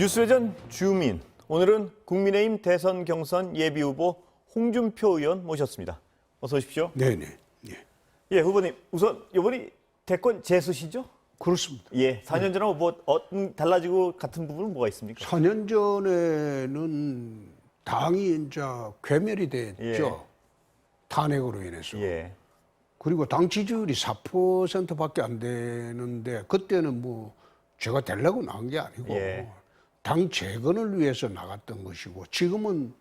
뉴스레전 주민. 오늘은 국민의힘 대선 경선 예비후보 홍준표 의원 모셨습니다. 어서 오십시오. 네네. 예. 예, 후보님. 우선 이번이 대권 재수시죠? 그렇습니다. 예, 4년 전하고 뭐 달라지고 같은 부분은 뭐가 있습니까? 4년 전에는 당이 이제 괴멸이 됐죠. 예. 탄핵으로 인해서. 예, 그리고 당 지지율이 4%밖에 안 되는데 그때는 뭐 제가 되려고 나간 게 아니고 예. 당 재건을 위해서 나갔던 것이고 지금은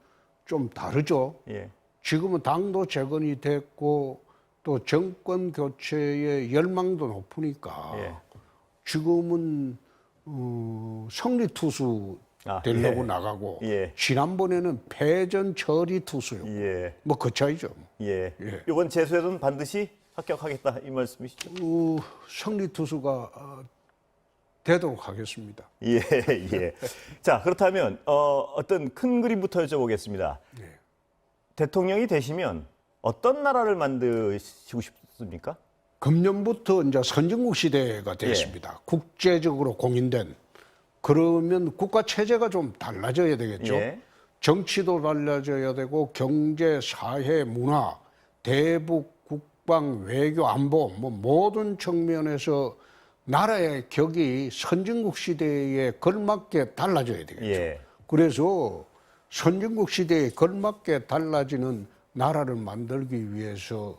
좀 다르죠. 예, 지금은 당도 재건이 됐고 또 정권 교체의 열망도 높으니까 예. 지금은 성리 투수 되려고 예. 나가고 예. 지난번에는 패전 처리 투수요. 예, 뭐 그 차이죠. 예. 예. 이번 재수에서는 반드시 합격하겠다 이 말씀이시죠? 성리 투수가 되도록 하겠습니다. 예, 예. 자, 그렇다면 어떤 큰 그림부터 여쭤보겠습니다. 네. 대통령이 되시면 어떤 나라를 만드시고 싶습니까? 금년부터 이제 선진국 시대가 됐습니다. 국제적으로 공인된 그러면 국가 체제가 좀 달라져야 되겠죠. 예. 정치도 달라져야 되고 경제, 사회, 문화, 대북, 국방, 외교, 안보 뭐 모든 측면에서 나라의 격이 선진국 시대에 걸맞게 달라져야 되겠죠. 예. 그래서 선진국 시대에 걸맞게 달라지는 나라를 만들기 위해서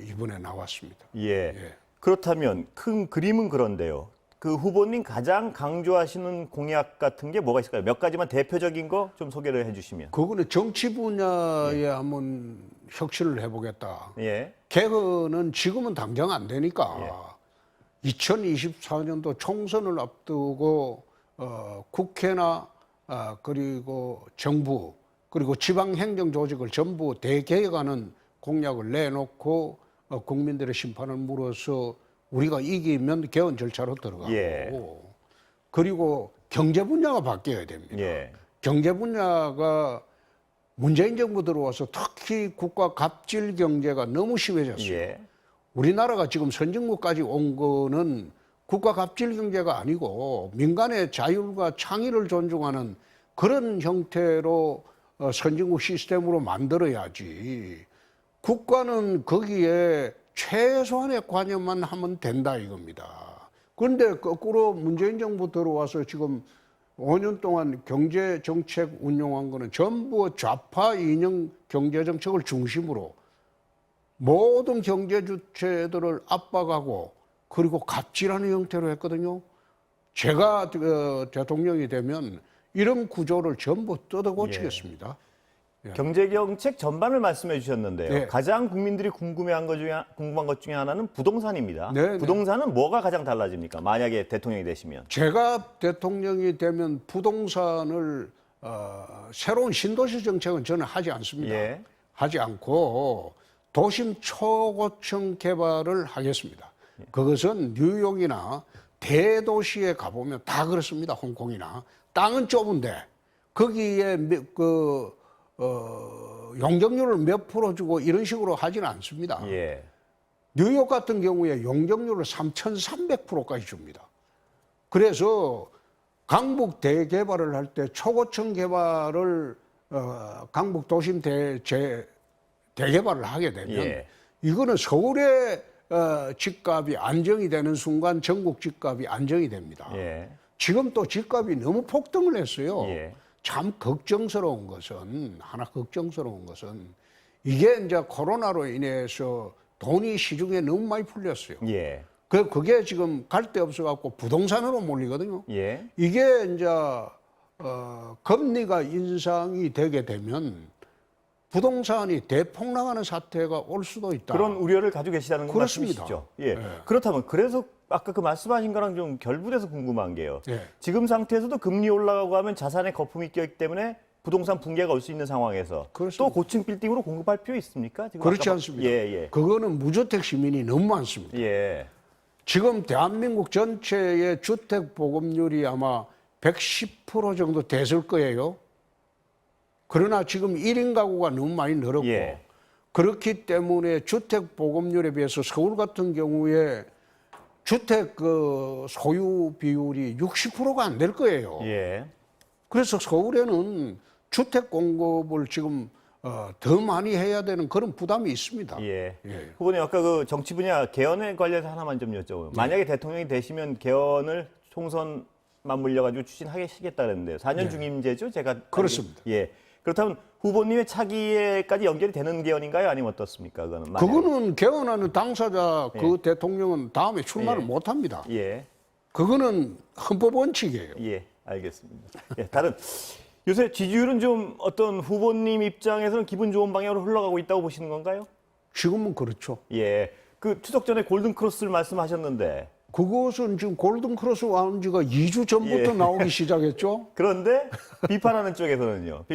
이번에 나왔습니다. 예. 그렇다면 큰 그림은 그런데요. 그 후보님 가장 강조하시는 공약 같은 게 뭐가 있을까요? 몇 가지만 대표적인 거 좀 소개를 해주시면. 그거는 정치 분야에 한번 혁신을 해보겠다. 예. 개헌은 지금은 당장 안 되니까 2024년도 총선을 앞두고 국회나 그리고 정부 그리고 지방행정 조직을 전부 대개혁하는 공약을 내놓고 국민들의 심판을 물어서 우리가 이기면 개헌 절차로 들어가고 그리고 경제 분야가 바뀌어야 됩니다. 예. 경제 분야가 문재인 정부 들어와서 특히 국가 갑질 경제가 너무 심해졌어요. 예. 우리나라가 지금 선진국까지 온 거는 국가 갑질 경제가 아니고 민간의 자율과 창의를 존중하는 그런 형태로 선진국 시스템으로 만들어야지. 국가는 거기에 최소한의 관여만 하면 된다 이겁니다. 그런데 거꾸로 문재인 정부 들어와서 지금 5년 동안 경제 정책 운용한 거는 전부 좌파 이념 경제 정책을 중심으로 모든 경제 주체들을 압박하고 그리고 갑질하는 형태로 했거든요. 제가 대통령이 되면 이런 구조를 전부 뜯어고치겠습니다. 경제 정책 전반을 말씀해 주셨는데요. 네. 가장 국민들이 궁금한 것 중에 하나는 부동산입니다. 네, 부동산은 뭐가 가장 달라집니까? 만약에 대통령이 되시면. 제가 대통령이 되면 부동산을 새로운 신도시 정책은 저는 하지 않습니다. 예. 하지 않고 도심 초고층 개발을 하겠습니다. 그것은 뉴욕이나 대도시에 가보면 다 그렇습니다. 홍콩이나 땅은 좁은데 거기에 용적률을 몇 프로 주고 이런 식으로 하지는 않습니다. 예. 뉴욕 같은 경우에 용적률을 3,300%까지 줍니다. 그래서 강북 대개발을 할 때 초고층 개발을 강북 도심 대개발을 하게 되면 이거는 서울의 집값이 안정이 되는 순간 전국 집값이 안정이 됩니다. 지금 또 집값이 너무 폭등을 했어요. 참 걱정스러운 것은 이게 이제 코로나로 인해서 돈이 시중에 너무 많이 풀렸어요. 그게 지금 갈 데 없어갖고 부동산으로 몰리거든요. 이게 이제 금리가 인상이 되게 되면 부동산이 대폭락하는 사태가 올 수도 있다. 그런 우려를 가지고 계시다는 그렇습니다. 말씀이시죠? 그렇다면 그래서 아까 그 말씀하신 거랑 좀 결부돼서 궁금한 게요. 지금 상태에서도 금리 올라가고 하면 자산에 거품이 끼었기 때문에 부동산 붕괴가 올 수 있는 상황에서 그렇습니다. 또 고층 빌딩으로 공급할 필요 있습니까? 지금 그렇지 않습니다. 그거는 무주택 시민이 너무 많습니다. 지금 대한민국 전체의 주택 보급률이 아마 110% 정도 됐을 거예요. 그러나 지금 1인 가구가 너무 많이 늘었고 그렇기 때문에 주택 보급률에 비해서 서울 같은 경우에 주택 그 소유 비율이 60%가 안 될 거예요. 예. 그래서 서울에는 주택 공급을 지금 더 많이 해야 되는 그런 부담이 있습니다. 예. 예. 후보님 아까 그 정치 분야 개헌에 관련해서 하나만 좀 여쭤보면 만약에 대통령이 되시면 개헌을 총선 맞물려가지고 추진하시겠다 그랬는데요. 4년 중임제죠, 제가 그렇습니다. 예. 그렇다면 후보님의 차기에까지 연결이 되는 개헌인가요, 아니면 어떻습니까? 그거는 개헌하는 당사자 그 예. 대통령은 다음에 출마를 예. 못 합니다. 예. 그거는 헌법 원칙이에요. 예, 알겠습니다. 예, 다른 요새 지지율은 좀 어떤 후보님 입장에서는 기분 좋은 방향으로 흘러가고 있다고 보시는 건가요? 지금은 그렇죠. 예. 그 추석 전에 골든 크로스를 말씀하셨는데 그것은 지금 골든 크로스 와온 지가 2주 전부터 예. 나오기 시작했죠. 그런데 비판하는 쪽에서는요.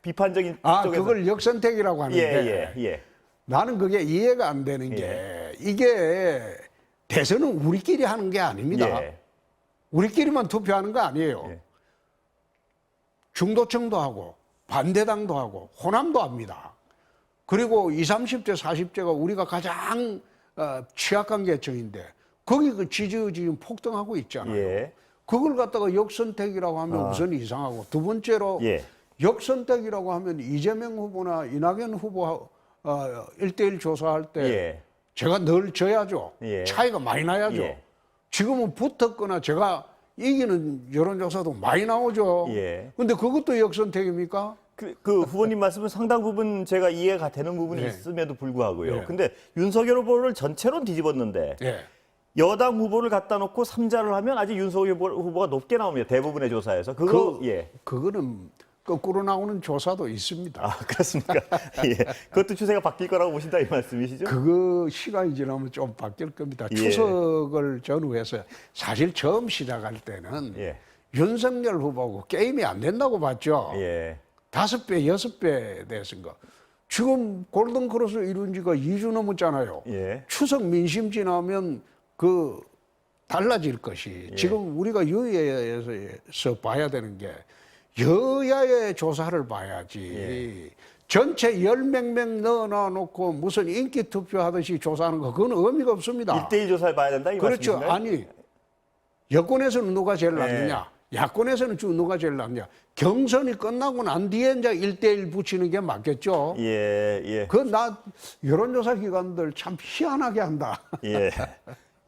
비판적인 쪽에서 그걸 역선택이라고 하는데 예. 나는 그게 이해가 안 되는 게 이게 대선은 우리끼리 하는 게 아닙니다. 예. 우리끼리만 투표하는 거 아니에요. 예. 중도층도 하고 반대당도 하고 호남도 합니다. 그리고 20, 30대, 40대가 우리가 가장 취약한 계층인데 거기 그 지지율이 지금 폭등하고 있잖아요. 예. 그걸 갖다가 역선택이라고 하면 우선 이상하고 두 번째로 예. 역선택이라고 하면 이재명 후보나 이낙연 후보 1대1 조사할 때 예. 제가 늘 져야죠. 예. 차이가 많이 나야죠. 예. 지금은 붙었거나 제가 이기는 여론조사도 많이 나오죠. 예. 근데 그것도 역선택입니까? 그 후보님 말씀은 상당 부분 제가 이해가 되는 부분이 네. 있음에도 불구하고요. 네. 근데 윤석열 후보를 전체로 뒤집었는데 예. 여당 후보를 갖다 놓고 3자를 하면 아직 윤석열 후보가 높게 나옵니다. 대부분의 조사에서. 그거는 거꾸로 나오는 조사도 있습니다. 아, 그렇습니까? 예. 그것도 추세가 바뀔 거라고 보신다 이 말씀이시죠? 그거 시간이 지나면 좀 바뀔 겁니다. 예. 추석을 전후해서 사실 처음 시작할 때는 예. 윤석열 후보하고 게임이 안 된다고 봤죠. 예. 5배, 6배 됐은 거. 지금 골든크로스 이룬 지가 2주 넘었잖아요. 예. 추석 민심 지나면 그 달라질 것이 지금 우리가 여야에서 봐야 되는 게 여야의 조사를 봐야지. 전체 10몇 명 넣어놓고 무슨 인기 투표하듯이 조사하는 거 그건 의미가 없습니다. 1대1 조사를 봐야 된다 이 그렇죠. 말씀이신가요? 아니 여권에서는 누가 제일 낫느냐, 야권에서는 누가 제일 낫느냐. 경선이 끝나고 난 뒤에 이제 1대1 붙이는 게 맞겠죠. 예. 나 여론조사 기관들 참 희한하게 한다. 예.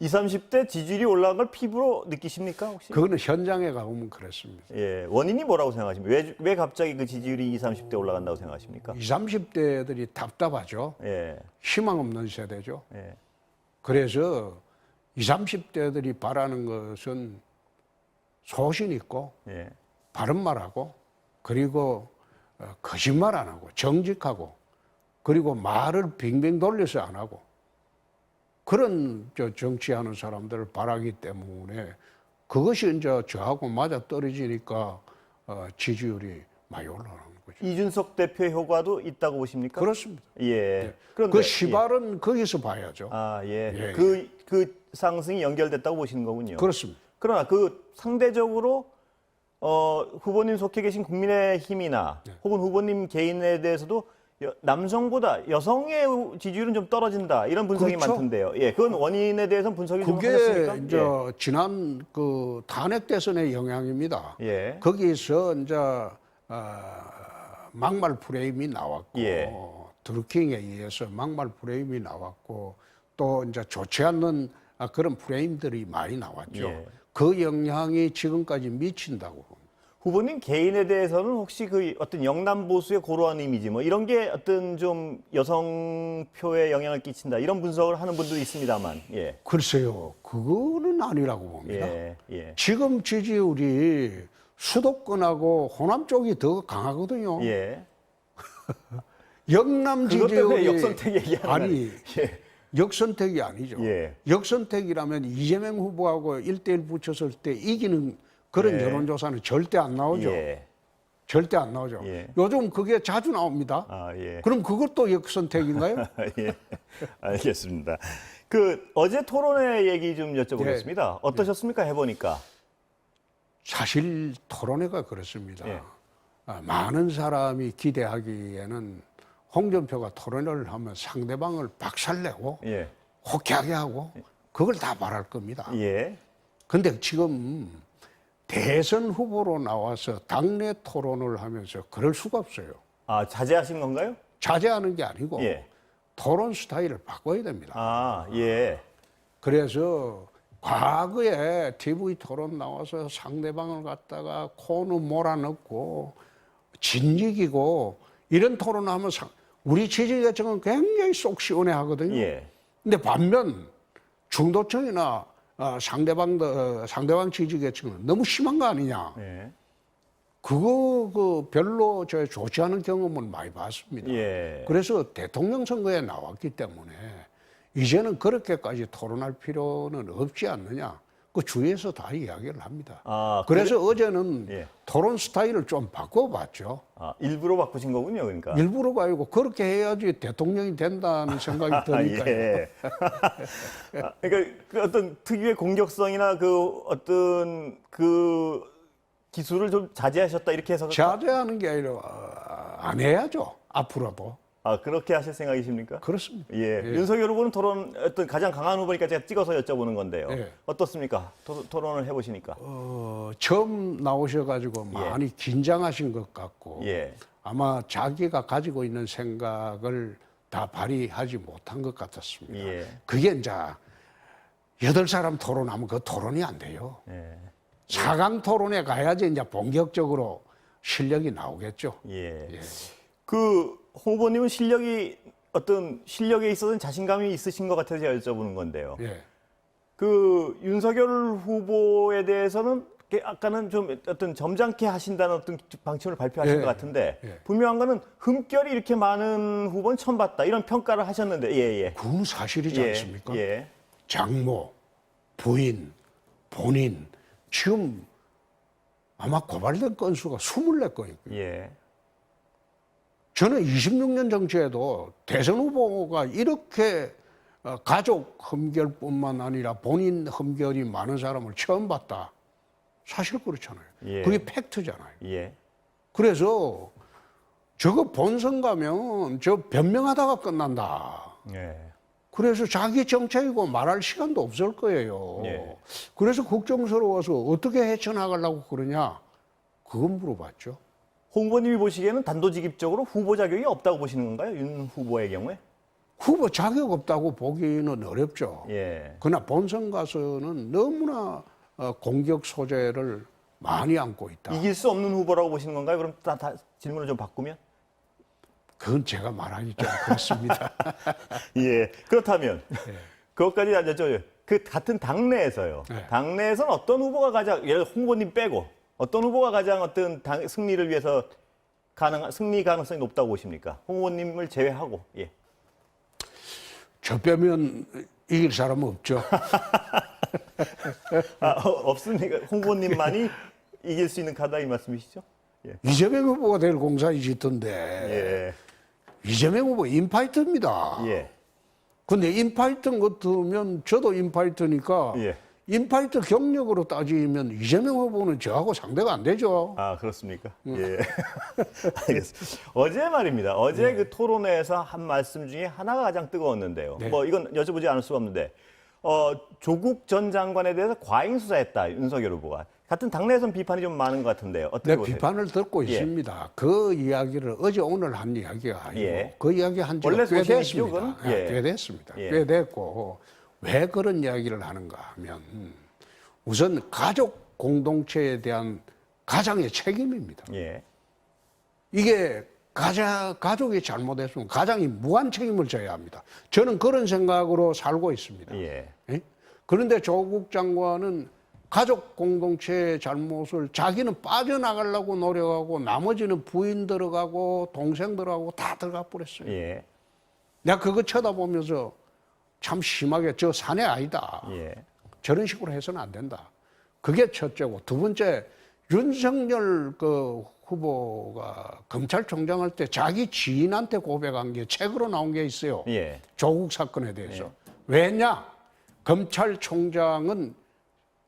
20, 30대 지지율이 올라간 걸 피부로 느끼십니까 혹시? 그거는 현장에 가보면 그렇습니다. 예. 원인이 뭐라고 생각하십니까? 왜 갑자기 그 지지율이 20, 30대 올라간다고 생각하십니까? 20, 30대들이 답답하죠. 예. 희망 없는 세대죠. 예. 그래서 20, 30대들이 바라는 것은 소신 있고 예. 바른 말하고 그리고 거짓말 안 하고 정직하고 그리고 말을 빙빙 돌려서 안 하고 그런 정치하는 사람들을 바라기 때문에 그것이 이제 저하고 맞아 떨어지니까 지지율이 많이 올라가는 거죠. 이준석 대표의 효과도 있다고 보십니까? 그렇습니다. 예. 그런데 그 시발은 거기서 봐야죠. 예. 예, 그 상승이 연결됐다고 보시는 거군요. 그렇습니다. 그러나 그 상대적으로 후보님 속해 계신 국민의힘이나 혹은 후보님 개인에 대해서도 남성보다 여성의 지지율은 좀 떨어진다 이런 분석이 그렇죠. 많던데요. 예, 그건 원인에 대해서는 분석이 좀 그게 하셨습니까? 이제 지난 그 탄핵 대선의 영향입니다. 예. 거기서 이제 막말 프레임이 나왔고 예. 드루킹에 의해서 막말 프레임이 나왔고 또 이제 좋지 않는 그런 프레임들이 많이 나왔죠. 예. 그 영향이 지금까지 미친다고 봅니다. 후보님 개인에 대해서는 혹시 그 어떤 영남 보수의 고루한 이미지 뭐 이런 게 어떤 좀 여성표에 영향을 끼친다 이런 분석을 하는 분도 있습니다만. 예. 글쎄요, 그거는 아니라고 봅니다. 예. 지금 지지율이 수도권하고 호남 쪽이 더 강하거든요. 예. 영남 그것 때문에 지지율이 역선택 얘기하는 아니 예. 역선택이 아니죠. 예. 역선택이라면 이재명 후보하고 1대1 붙였을 때 이기는 그런 예. 여론조사는 절대 안 나오죠. 예. 절대 안 나오죠. 예. 요즘 그게 자주 나옵니다. 예. 그럼 그것도 역선택인가요? 예. 알겠습니다. 그 어제 토론회 얘기 좀 여쭤보겠습니다. 어떠셨습니까? 해보니까. 사실 토론회가 그렇습니다. 예. 많은 사람이 기대하기에는 홍준표가 토론회를 하면 상대방을 박살내고 예. 호쾌하게 하고 그걸 다 말할 겁니다. 예. 근데 지금 대선 후보로 나와서 당내 토론을 하면서 그럴 수가 없어요. 아, 자제하신 건가요? 자제하는 게 아니고 예. 토론 스타일을 바꿔야 됩니다. 아, 예. 그래서 과거에 TV 토론 나와서 상대방을 갖다가 코너 몰아넣고 진이기고 이런 토론하면 우리 지지계층은 굉장히 속 시원해 하거든요. 예. 근데 반면 중도층이나 상대방 지지계층은 너무 심한 거 아니냐. 예. 그거 별로 좋지 않은 경험을 많이 봤습니다. 예. 그래서 대통령 선거에 나왔기 때문에 이제는 그렇게까지 토론할 필요는 없지 않느냐. 그 주위에서 다 이야기를 합니다. 아, 그래서 어제는 예. 토론 스타일을 좀 바꿔봤죠. 아, 일부러 바꾸신 거군요, 그러니까. 일부러 가지고 그렇게 해야지 대통령이 된다는 생각이 드니까요. 예. 그러니까 그 어떤 특유의 공격성이나 그 어떤 그 기술을 좀 자제하셨다 이렇게 해서 자제하는 게 아니라 안 해야죠. 앞으로도. 아, 그렇게 하실 생각이십니까? 그렇습니다. 예. 윤석열 후보는 토론 어떤 가장 강한 후보니까 제가 찍어서 여쭤보는 건데요. 예. 어떻습니까? 토론을 해보시니까. 처음 나오셔가지고 많이 긴장하신 것 같고 예. 아마 자기가 가지고 있는 생각을 다 발휘하지 못한 것 같았습니다. 예. 그게 이제 8사람 토론하면 그 토론이 안 돼요. 예. 4강 토론에 가야지 이제 본격적으로 실력이 나오겠죠. 예. 예. 그 후보님은 실력에 있어서는 자신감이 있으신 것 같아서 제가 여쭤보는 건데요. 예. 그 윤석열 후보에 대해서는 아까는 좀 어떤 점잖게 하신다는 어떤 방침을 발표하신 예. 것 같은데 예. 분명한 거는 흠결이 이렇게 많은 후보는 처음 봤다 이런 평가를 하셨는데 예. 그건 사실이지 예. 않습니까? 예. 장모, 부인, 본인 지금 아마 고발된 건수가 24건이고요. 예. 저는 26년 정치에도 대선 후보가 이렇게 가족 흠결뿐만 아니라 본인 흠결이 많은 사람을 처음 봤다. 사실 그렇잖아요. 예. 그게 팩트잖아요. 예. 그래서 저거 본선 가면 저 변명하다가 끝난다. 예. 그래서 자기 정책이고 말할 시간도 없을 거예요. 예. 그래서 걱정스러워서 어떻게 헤쳐나가려고 그러냐. 그건 물어봤죠. 홍 후보님이 보시기에는 단도직입적으로 후보 자격이 없다고 보시는 건가요? 윤 후보의 경우에? 후보 자격 없다고 보기는 어렵죠. 예. 그러나 본선 가서는 너무나 공격 소재를 많이 안고 있다. 이길 수 없는 후보라고 보시는 건가요? 그럼 다 질문을 좀 바꾸면? 그건 제가 말하기 좀 그렇습니다. 예. 그렇다면 그것까지 여쭤요. 그 같은 당내에서요. 네. 당내에서는 어떤 후보가 가장 예를 들어 홍 후보님 빼고 어떤 후보가 가장 어떤 승리를 위해서 승리 가능성이 높다고 보십니까? 홍 후보님을 제외하고. 예. 저 빼면 이길 사람은 없죠. 없습니까? 홍 후보님만이 이길 수 있는 카드다 이 말씀이시죠? 예. 이재명 후보가 될 공산이 짙던데 예. 이재명 후보 인파이터입니다. 예. 근데 인파이터 같으면 저도 인파이터니까 예. 인파이터 경력으로 따지면 이재명 후보는 저하고 상대가 안 되죠. 아, 그렇습니까? 예. 알겠습니다. 어제 말입니다. 어제 그 토론회에서 한 말씀 중에 하나가 가장 뜨거웠는데요. 네. 뭐 이건 여쭤보지 않을 수가 없는데, 조국 전 장관에 대해서 과잉 수사했다, 윤석열 후보가. 같은 당내에선 비판이 좀 많은 것 같은데요. 어떻게 네, 보세요? 비판을 듣고 예. 있습니다. 그 이야기를 어제 오늘 한 이야기가 아니고 예. 그 이야기 한 지가 원래 꽤 소신이시죠, 됐습니다. 그건? 예. 꽤 됐습니다. 예. 꽤 됐고 왜 그런 이야기를 하는가 하면 우선 가족 공동체에 대한 가장의 책임입니다. 예. 이게 가족이 잘못했으면 가장이 무한 책임을 져야 합니다. 저는 그런 생각으로 살고 있습니다. 예. 예? 그런데 조국 장관은 가족 공동체의 잘못을 자기는 빠져나가려고 노력하고 나머지는 부인 들어가고 동생 들어가고 다 들어가 버렸어요. 예. 내가 그거 쳐다보면서 참 심하게 저 사내 아니다. 예. 저런 식으로 해서는 안 된다. 그게 첫째고 두 번째 윤석열 그 후보가 검찰총장 할 때 자기 지인한테 고백한 게 책으로 나온 게 있어요. 예. 조국 사건에 대해서. 왜냐? 검찰총장은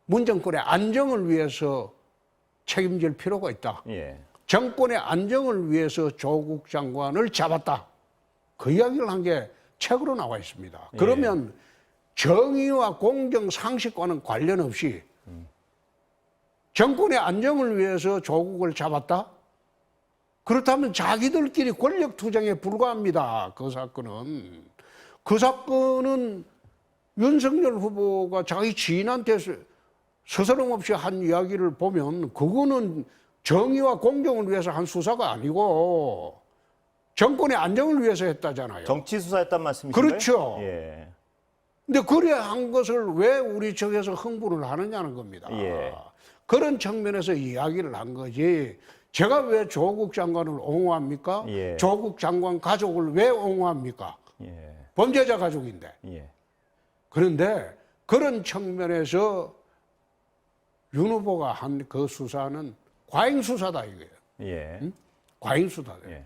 문정권의 안정을 위해서 책임질 필요가 있다. 예. 정권의 안정을 위해서 조국 장관을 잡았다. 그 이야기를 한 게 책으로 나와 있습니다. 그러면 정의와 공정 상식과는 관련 없이 정권의 안정을 위해서 조국을 잡았다? 그렇다면 자기들끼리 권력 투쟁에 불과합니다. 그 사건은. 그 사건은 윤석열 후보가 자기 지인한테 스스럼 없이 한 이야기를 보면 그거는 정의와 공정을 위해서 한 수사가 아니고 정권의 안정을 위해서 했다잖아요. 정치 수사했단 말씀이신가요? 그렇죠. 예. 근데 그래 한 것을 왜 우리 측에서 흥분을 하느냐는 겁니다. 예. 그런 측면에서 이야기를 한 거지. 제가 왜 조국 장관을 옹호합니까? 예. 조국 장관 가족을 왜 옹호합니까? 예. 범죄자 가족인데. 예. 그런데 그런 측면에서 윤 후보가 한 그 수사는 과잉 수사다 이거예요. 예. 응? 과잉 수사다. 예.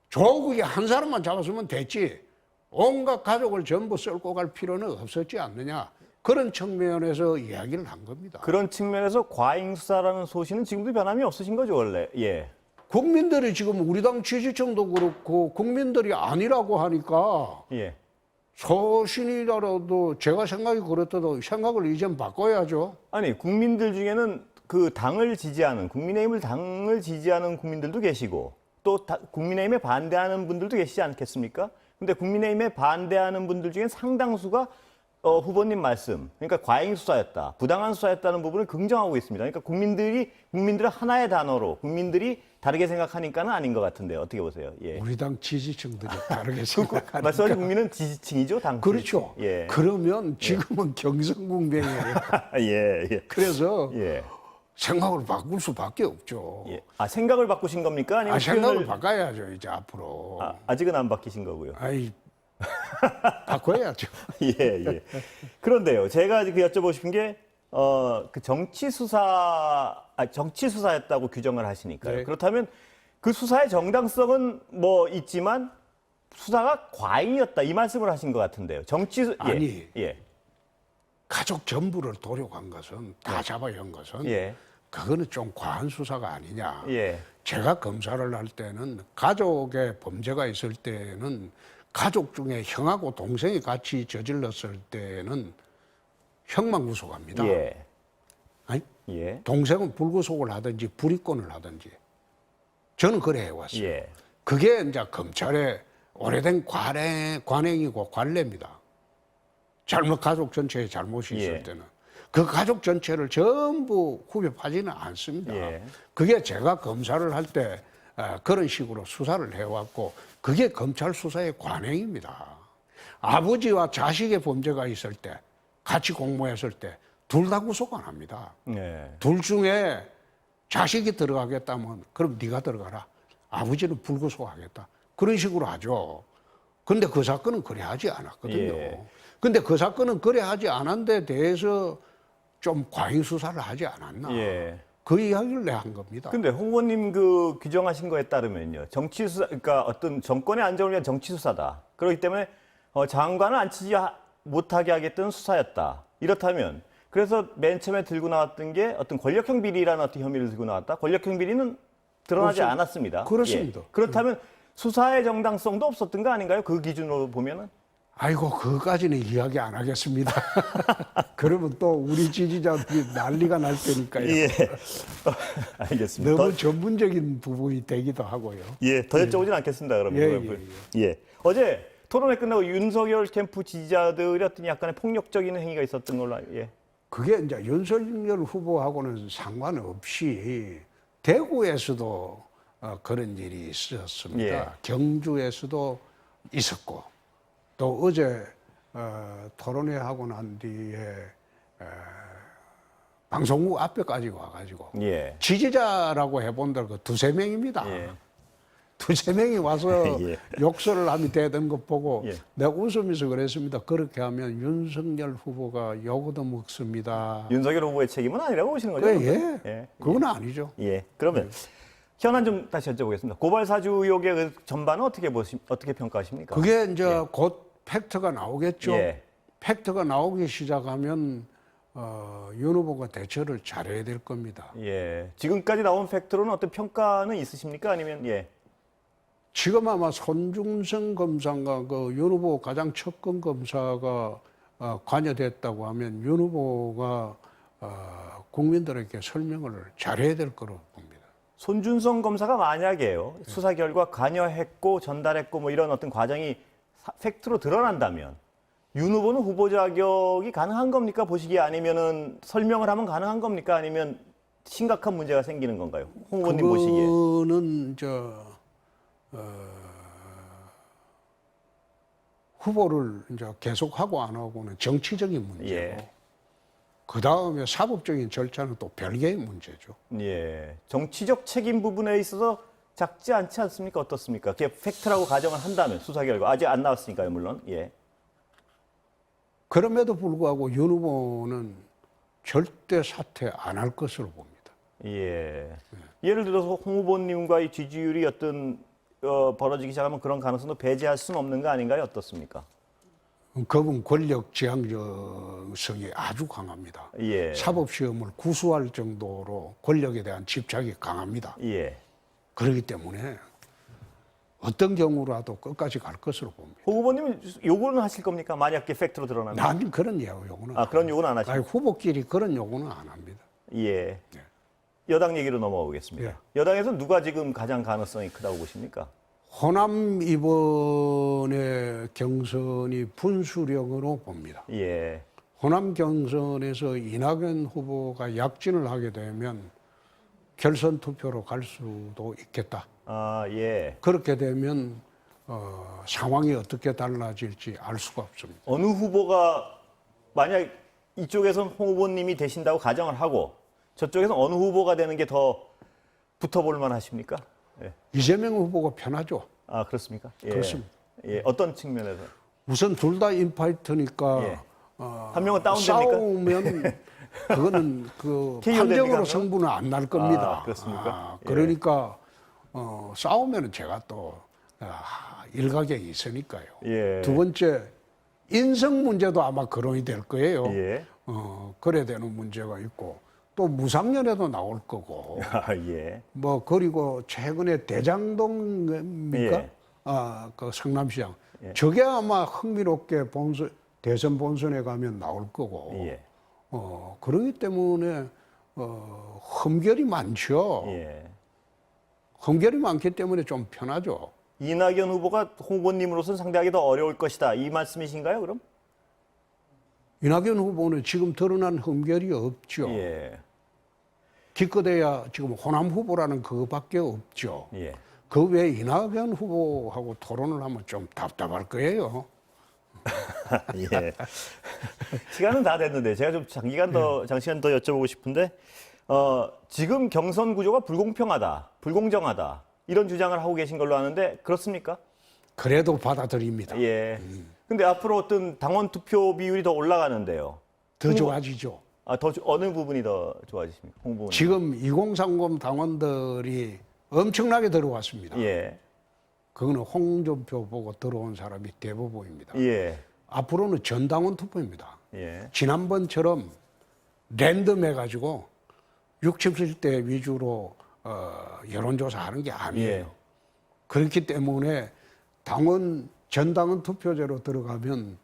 조국이 한 사람만 잡았으면 됐지. 온갖 가족을 전부 썰고 갈 필요는 없었지 않느냐. 그런 측면에서 이야기를 한 겁니다. 그런 측면에서 과잉 수사라는 소신은 지금도 변함이 없으신 거죠, 원래. 예. 국민들이 지금 우리 당 지지층도 그렇고 국민들이 아니라고 하니까 예. 소신이라도 제가 생각이 그렇다도 생각을 이젠 바꿔야죠. 아니, 국민들 중에는 그 당을 지지하는, 국민의힘을 당을 지지하는 국민들도 계시고, 또 국민의힘에 반대하는 분들도 계시지 않겠습니까? 근데 국민의힘에 반대하는 분들 중에 상당수가 후보님 말씀, 그러니까 과잉 수사였다, 부당한 수사였다는 부분을 긍정하고 있습니다. 그러니까 국민들은 하나의 단어로, 국민들이 다르게 생각하니까는 아닌 것 같은데요. 어떻게 보세요? 예. 우리 당 지지층들이 다르게 생각하니까. 말씀하신 국민은 지지층이죠, 당. 그렇죠. 예. 그러면 지금은 경선국면이에요. 예, 예. 그래서 예. 생각을 바꿀 수밖에 없죠. 예. 아, 생각을 바꾸신 겁니까? 아니면 생각을 바꿔야죠, 이제 앞으로. 아직은 안 바뀌신 거고요. 아이, 바꿔야죠. 예, 예. 그런데요, 제가 그 여쭤보고 싶은 게, 그 정치 수사였다고 규정을 하시니까요. 네. 그렇다면 그 수사의 정당성은 뭐 있지만 수사가 과잉이었다 이 말씀을 하신 것 같은데요. 아니. 예. 가족 전부를 도려간 것은 다 잡아연 것은 예. 그거는 좀 과한 수사가 아니냐. 예. 제가 검사를 할 때는 가족의 범죄가 있을 때는 가족 중에 형하고 동생이 같이 저질렀을 때는 형만 구속합니다. 예. 아니? 예. 동생은 불구속을 하든지 불이권을 하든지 저는 그래 해왔어요. 예. 그게 이제 검찰의 오래된 관행이고 관례입니다. 가족 전체에 잘못이 있을 예. 때는 그 가족 전체를 전부 후벼파지는 않습니다. 예. 그게 제가 검사를 할 때 그런 식으로 수사를 해왔고 그게 검찰 수사의 관행입니다. 아버지와 자식의 범죄가 있을 때 같이 공모했을 때 둘 다 구속 안 합니다. 예. 둘 중에 자식이 들어가겠다면 그럼 네가 들어가라. 아버지는 불구속하겠다. 그런 식으로 하죠. 근데 그 사건은 그래 하지 않았거든요. 예. 근데 그 사건은 그래 하지 않은 데 대해서 좀 과잉 수사를 하지 않았나. 예. 그 이야기를 내가 한 겁니다. 근데 후보님 그 규정하신 거에 따르면요. 정치 수사, 그러니까 어떤 정권의 안정을 위한 정치 수사다. 그렇기 때문에 장관을 앉히지 못하게 하겠다는 수사였다. 이렇다면 그래서 맨 처음에 들고 나왔던 게 어떤 권력형 비리라는 어떤 혐의를 들고 나왔다. 권력형 비리는 드러나지 그렇습니다. 않았습니다. 그렇습니다. 예. 그렇다면 수사의 정당성도 없었던 거 아닌가요? 그 기준으로 보면은? 아이고, 그거까지는 이야기 안 하겠습니다. 그러면 또 우리 지지자들이 난리가 날 테니까요. 예. 알겠습니다. 너무 전문적인 부분이 되기도 하고요. 예, 더 여쭤보진 않겠습니다. 그러면. 예. 어제 토론회 끝나고 윤석열 캠프 지지자들이 어떤 약간의 폭력적인 행위가 있었던 걸로 예. 그게 이제 윤석열 후보하고는 상관없이 대구에서도 그런 일이 있었습니다. 예. 경주에서도 있었고 또 어제 토론회 하고 난 뒤에 방송국 앞에까지 와가지고 예. 지지자라고 해본들 그 두세 명입니다. 예. 두세 명이 와서 예. 욕설을 하며 대던 것 보고 예. 내가 웃으면서 그랬습니다. 그렇게 하면 윤석열 후보가 욕도 먹습니다. 윤석열 후보의 책임은 아니라고 보시는 거죠? 예. 예. 그건 아니죠. 예. 그러면 현안 좀 다시 여쭤보겠습니다. 고발 사주 의혹의 그 전반은 어떻게 평가하십니까? 그게 이제 곧 팩트가 나오겠죠. 예. 팩트가 나오기 시작하면 윤 후보가 대처를 잘해야 될 겁니다. 예. 지금까지 나온 팩트로는 어떤 평가는 있으십니까? 아니면 예. 지금 아마 손중성 검사가 그 윤 후보 가장 측근 검사가 관여됐다고 하면 윤 후보가 국민들에게 설명을 잘해야 될 거로 봅니다. 손준성 검사가 만약에요, 수사 결과 관여했고 전달했고 뭐 이런 어떤 과정이 팩트로 드러난다면 윤 후보는 후보 자격이 가능한 겁니까? 보시기에 아니면은 설명을 하면 가능한 겁니까? 아니면 심각한 문제가 생기는 건가요? 홍 후보님 보시기에. 그거는 후보를 이제 계속하고 안 하고는 정치적인 문제고, 예. 그 다음에 사법적인 절차는 또 별개의 문제죠. 예. 정치적 책임 부분에 있어서 작지 않지 않습니까? 어떻습니까? 그게 팩트라고 가정을 한다면 수사 결과 아직 안 나왔으니까요, 물론. 예. 그럼에도 불구하고 윤 후보는 절대 사퇴 안 할 것으로 봅니다. 예. 예를 들어서 홍 후보님과의 지지율이 벌어지기 시작하면 그런 가능성도 배제할 수는 없는 거 아닌가요? 어떻습니까? 그분 권력 지향성이 아주 강합니다. 예. 사법시험을 구수할 정도로 권력에 대한 집착이 강합니다. 예. 그렇기 때문에 어떤 경우라도 끝까지 갈 것으로 봅니다. 홍 후보님은 요구는 하실 겁니까? 만약 그 팩트로 드러나면. 난 그런 요구는 그런 요구는 안 하시고. 아니, 후보끼리 그런 요구는 안 합니다. 예. 여당 얘기로 넘어가 보겠습니다. 예. 여당에서 누가 지금 가장 가능성이 크다고 보십니까? 호남 이번에 경선이 분수령으로 봅니다. 예. 호남 경선에서 이낙연 후보가 약진을 하게 되면 결선 투표로 갈 수도 있겠다. 예. 그렇게 되면 상황이 어떻게 달라질지 알 수가 없습니다. 어느 후보가 만약 이쪽에선 홍 후보님이 되신다고 가정을 하고 저쪽에서 어느 후보가 되는 게 더 붙어볼 만하십니까? 예. 이재명 후보가 편하죠. 그렇습니까? 예. 그렇습니다. 예. 어떤 측면에서? 우선 둘 다 인파이터니까 예. 한 명은 다운됩니까? 싸우면 그거는 그 KO 됩니까, 판정으로 그러면? 승부는 안 날 겁니다. 그렇습니까? 예. 그러니까 싸우면 제가 또 일각에 있으니까요. 예. 두 번째 인성 문제도 아마 거론이 될 거예요. 예. 그래야 되는 문제가 있고 또 무상연애도 나올 거고 예. 뭐 그리고 최근에 대장동입니까? 예. 그 성남시장 저게 아마 흥미롭게 대선 본선에 가면 나올 거고 예. 그러기 때문에 흠결이 많죠. 예. 흠결이 많기 때문에 좀 편하죠. 이낙연 후보가 홍 후보님으로서는 상대하기 더 어려울 것이다. 이 말씀이신가요, 그럼? 이낙연 후보는 지금 드러난 흠결이 없죠. 예. 기껏해야 지금 호남 후보라는 그거밖에 없죠. 예. 그 외에 이낙연 후보하고 토론을 하면 좀 답답할 거예요. 예. 시간은 다 됐는데 제가 좀 장시간 더 여쭤보고 싶은데 지금 경선 구조가 불공평하다, 불공정하다 이런 주장을 하고 계신 걸로 아는데 그렇습니까? 그래도 받아들입니다. 예. 근데 앞으로 어떤 당원 투표 비율이 더 올라가는데요. 더 좋아지죠. 어느 부분이 더 좋아지십니까? 홍 후보님. 지금 2030 당원들이 엄청나게 들어왔습니다. 예. 그거는 홍준표 보고 들어온 사람이 대부분입니다. 예. 앞으로는 전당원 투표입니다. 예. 지난번처럼 랜덤해가지고 60, 70대 위주로 여론조사하는 게 아니에요. 예. 그렇기 때문에 전당원 투표제로 들어가면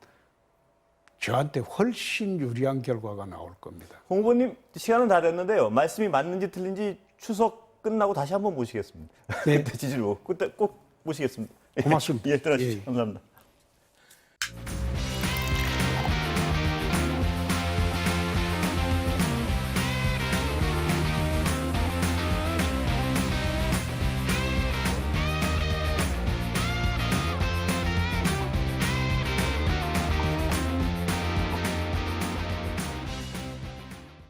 저한테 훨씬 유리한 결과가 나올 겁니다. 홍 후보님 시간은 다 됐는데요. 말씀이 맞는지 틀린지 추석 끝나고 다시 한번 모시겠습니다. 네. 그때 지지로 그때 꼭 모시겠습니다. 고맙습니다. 예, 들어주십시오. 예. 감사합니다.